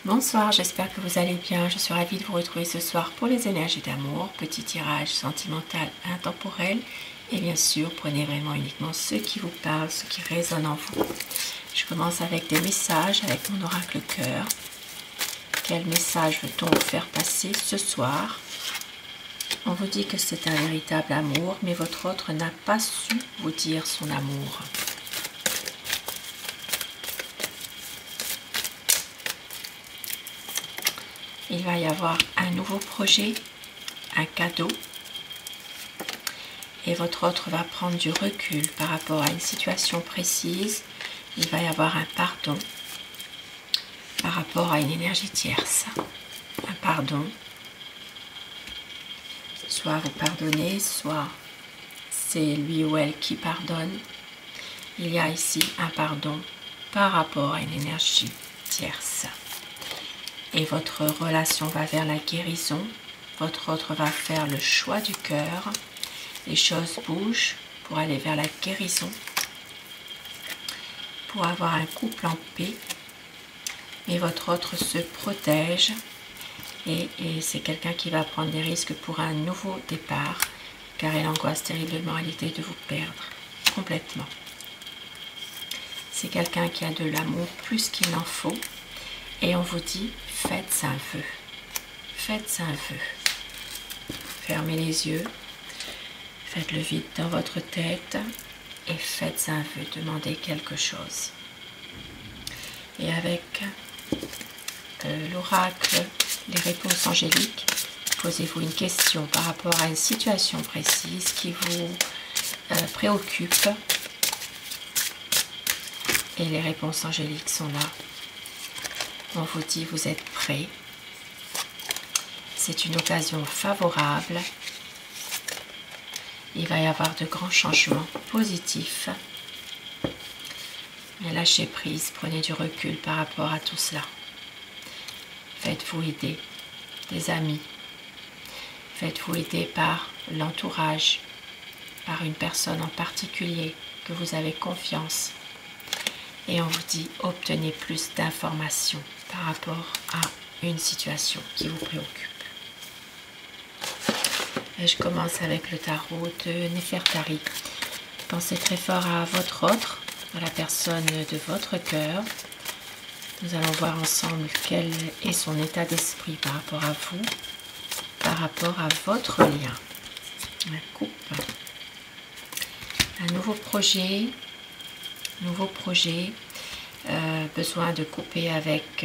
Bonsoir, j'espère que vous allez bien. Je suis ravie de vous retrouver ce soir pour les énergies d'amour, petit tirage sentimental intemporel. Et bien sûr, prenez vraiment uniquement ce qui vous parle, ce qui résonne en vous. Je commence avec des messages, avec mon oracle cœur. Quel message veut-on vous faire passer ce soir? On vous dit que c'est un véritable amour, mais votre autre n'a pas su vous dire son amour. Il va y avoir un nouveau projet, un cadeau, et votre autre va prendre du recul par rapport à une situation précise. Il va y avoir un pardon par rapport à une énergie tierce. Un pardon, soit vous pardonnez, soit c'est lui ou elle qui pardonne. Il y a ici un pardon par rapport à une énergie tierce. Et votre relation va vers la guérison. Votre autre va faire le choix du cœur. Les choses bougent pour aller vers la guérison, pour avoir un couple en paix. Mais votre autre se protège et c'est quelqu'un qui va prendre des risques pour un nouveau départ, car elle angoisse terriblement à l'idée de vous perdre complètement. C'est quelqu'un qui a de l'amour plus qu'il n'en faut. Et on vous dit, faites un vœu. Faites un vœu. Fermez les yeux. Faites le vide dans votre tête. Et faites un vœu. Demandez quelque chose. Et avec l'oracle, les réponses angéliques, posez-vous une question par rapport à une situation précise qui vous préoccupe. Et les réponses angéliques sont là. On vous dit, vous êtes prêts. C'est une occasion favorable. Il va y avoir de grands changements positifs. Mais lâchez prise, prenez du recul par rapport à tout cela. Faites-vous aider des amis. Faites-vous aider par l'entourage, par une personne en particulier que vous avez confiance. Et on vous dit, obtenez plus d'informations par rapport à une situation qui vous préoccupe. Et je commence avec le tarot de Néfertari. Pensez très fort à votre autre, à la personne de votre cœur. Nous allons voir ensemble quel est son état d'esprit par rapport à vous, par rapport à votre lien. La coupe. Un nouveau projet. Besoin de couper avec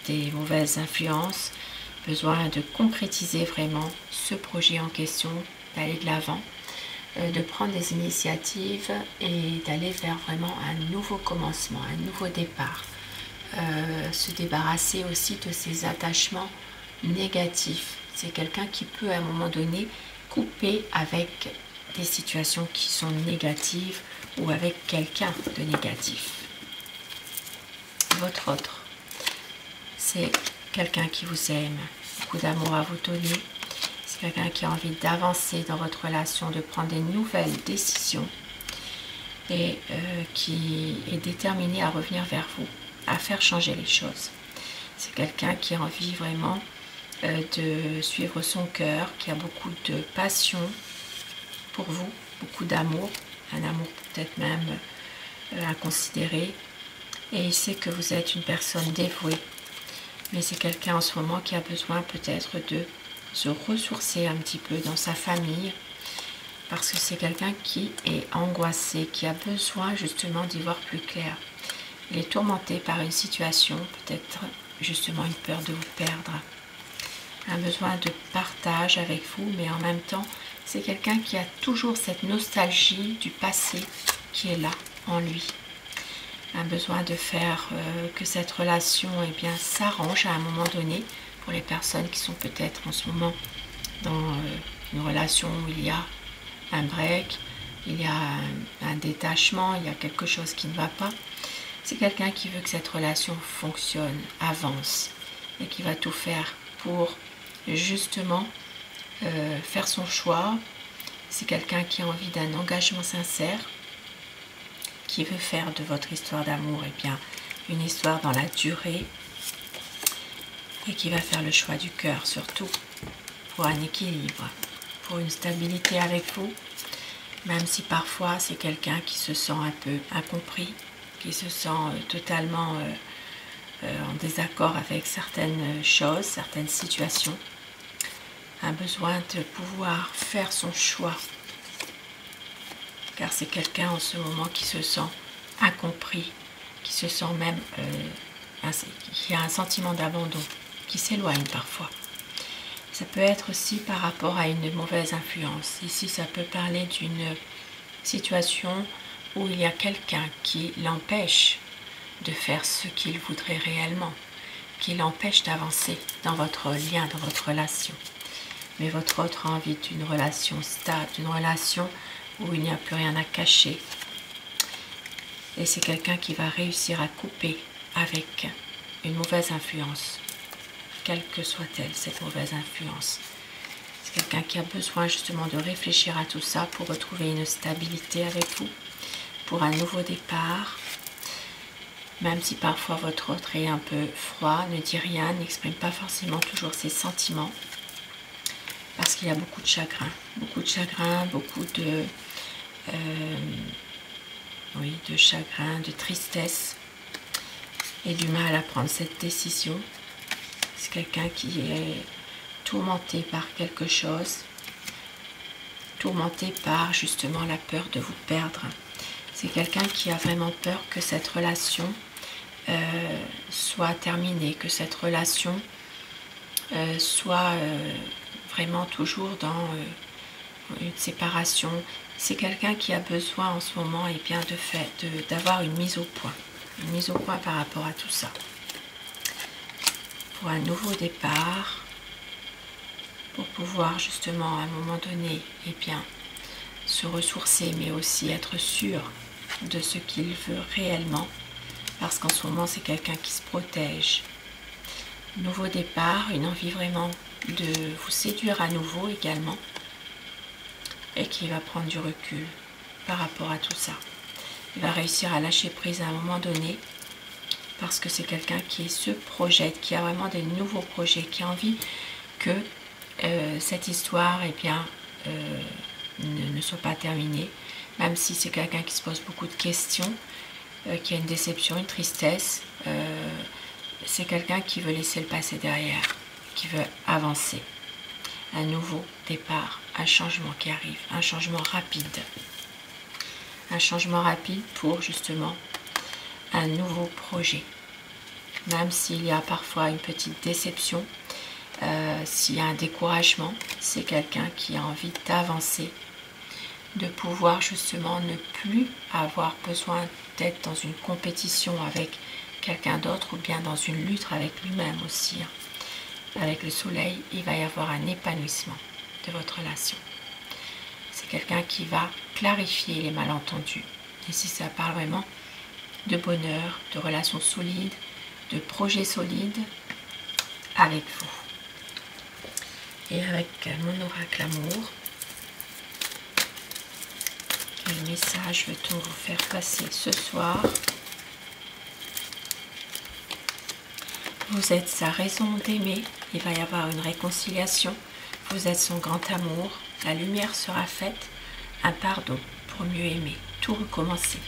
des mauvaises influences, besoin de concrétiser vraiment ce projet en question, d'aller de l'avant, de prendre des initiatives et d'aller vers vraiment un nouveau commencement, un nouveau départ. Se débarrasser aussi de ces attachements négatifs. C'est quelqu'un qui peut à un moment donné couper avec des situations qui sont négatives ou avec quelqu'un de négatif. Votre autre, c'est quelqu'un qui vous aime, beaucoup d'amour à vous donner. C'est quelqu'un qui a envie d'avancer dans votre relation, de prendre des nouvelles décisions et qui est déterminé à revenir vers vous, à faire changer les choses. C'est quelqu'un qui a envie vraiment de suivre son cœur, qui a beaucoup de passion pour vous, beaucoup d'amour, un amour peut-être même inconsidéré, et il sait que vous êtes une personne dévouée, mais c'est quelqu'un en ce moment qui a besoin peut-être de se ressourcer un petit peu dans sa famille, parce que c'est quelqu'un qui est angoissé, qui a besoin justement d'y voir plus clair. Il est tourmenté par une situation, peut-être justement une peur de vous perdre, un besoin de partage avec vous, mais en même temps c'est quelqu'un qui a toujours cette nostalgie du passé qui est là en lui. Un besoin de faire que cette relation s'arrange à un moment donné pour les personnes qui sont peut-être en ce moment dans une relation où il y a un break, il y a un détachement, il y a quelque chose qui ne va pas. C'est quelqu'un qui veut que cette relation fonctionne, avance et qui va tout faire pour justement faire son choix. C'est quelqu'un qui a envie d'un engagement sincère, qui veut faire de votre histoire d'amour une histoire dans la durée, et qui va faire le choix du cœur surtout pour un équilibre, pour une stabilité avec vous, même si parfois c'est quelqu'un qui se sent un peu incompris, qui se sent totalement en désaccord avec certaines choses, certaines situations, a besoin de pouvoir faire son choix, car c'est quelqu'un en ce moment qui se sent incompris, qui se sent même, qui a un sentiment d'abandon, qui s'éloigne parfois. Ça peut être aussi par rapport à une mauvaise influence. Ici, ça peut parler d'une situation où il y a quelqu'un qui l'empêche de faire ce qu'il voudrait réellement, qui l'empêche d'avancer dans votre lien, dans votre relation. Mais votre autre a envie d'une relation stable, d'une relation où il n'y a plus rien à cacher. Et c'est quelqu'un qui va réussir à couper avec une mauvaise influence, quelle que soit-elle, cette mauvaise influence. C'est quelqu'un qui a besoin justement de réfléchir à tout ça pour retrouver une stabilité avec vous, pour un nouveau départ. Même si parfois votre autre est un peu froid, ne dit rien, n'exprime pas forcément toujours ses sentiments, parce qu'il y a beaucoup de chagrin, beaucoup de chagrin, de tristesse et du mal à prendre cette décision. C'est quelqu'un qui est tourmenté par quelque chose, tourmenté par justement la peur de vous perdre. C'est quelqu'un qui a vraiment peur que cette relation soit terminée, que cette relation soit vraiment toujours dans une séparation. C'est quelqu'un qui a besoin en ce moment d'avoir une mise au point par rapport à tout ça. Pour un nouveau départ, pour pouvoir justement à un moment donné se ressourcer, mais aussi être sûr de ce qu'il veut réellement, parce qu'en ce moment c'est quelqu'un qui se protège. Nouveau départ, une envie vraiment de vous séduire à nouveau également, et qui va prendre du recul par rapport à tout ça. Il va réussir à lâcher prise à un moment donné, parce que c'est quelqu'un qui se projette, qui a vraiment des nouveaux projets, qui a envie que cette histoire ne soit pas terminée, même si c'est quelqu'un qui se pose beaucoup de questions, qui a une déception, une tristesse. C'est quelqu'un qui veut laisser le passé derrière, qui veut avancer. Un nouveau départ, un changement qui arrive, un changement rapide. Un changement rapide pour justement un nouveau projet. Même s'il y a parfois une petite déception, s'il y a un découragement, c'est quelqu'un qui a envie d'avancer, de pouvoir justement ne plus avoir besoin d'être dans une compétition avec quelqu'un d'autre ou bien dans une lutte avec lui-même aussi. Avec le soleil, il va y avoir un épanouissement de votre relation. C'est quelqu'un qui va clarifier les malentendus. Ici, ça parle vraiment de bonheur, de relations solides, de projets solides avec vous. Et avec mon oracle amour, quel message veut-on vous faire passer ce soir? Vous êtes sa raison d'aimer, il va y avoir une réconciliation, vous êtes son grand amour, la lumière sera faite, un pardon pour mieux aimer, tout recommencer.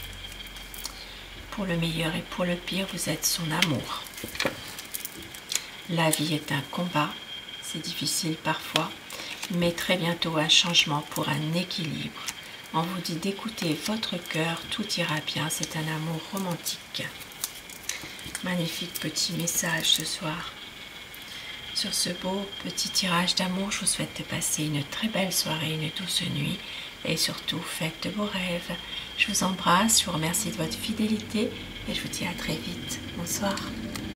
Pour le meilleur et pour le pire, vous êtes son amour. La vie est un combat, c'est difficile parfois, mais très bientôt un changement pour un équilibre. On vous dit d'écouter votre cœur, tout ira bien, c'est un amour romantique. Magnifique petit message ce soir. Sur ce beau petit tirage d'amour, je vous souhaite de passer une très belle soirée, une douce nuit et surtout faites de beaux rêves. Je vous embrasse, je vous remercie de votre fidélité et je vous dis à très vite. Bonsoir.